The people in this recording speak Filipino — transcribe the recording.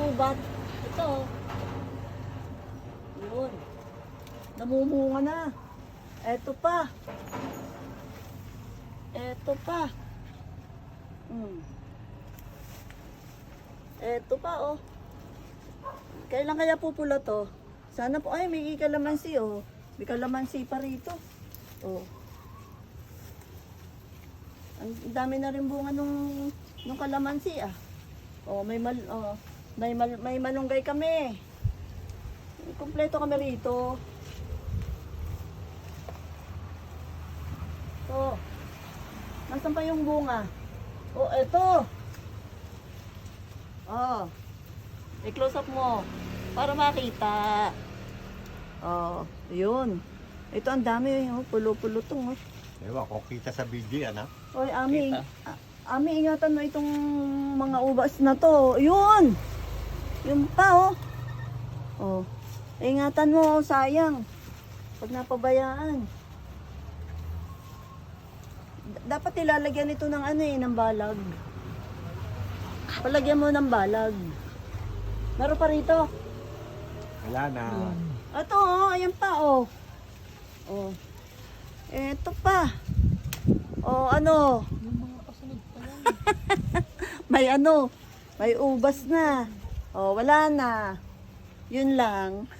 gubat. Ito. Yun. Namumunga na. Eto pa. Eto pa. Eto pa, oh. Kailan kaya pupula to? Sana po, ay, may kalamansi, oh. May kalamansi pa rito. Oh. Ang dami na rin bunga nung kalamansi, ah. Oh, may malunggay kami. Kompleto kami rito. Oh. Nasaan pa yung bunga? Oh, eto. Oh. I-close up mo para makita. Oh, yun. Ito ang dami, oh, pulo-pulo tong, oh. Ewan, kung kita sa video yan, ha? Oy, Ami. Ami, ingatan mo itong mga ubas na to. Yun! Yun pa, oh. Oh. Ingatan mo, sayang. Pag napabayaan. Dapat ilalagyan ito ng ano ng balag. Palagyan mo ng balag. Meron pa rito. Wala na. Ito, oh. Ayan pa, oh. Oh. Ito pa. Oh, ano? Yung mga kasunod pa yan. May ano, may ubas na. Oh, wala na. Yun lang.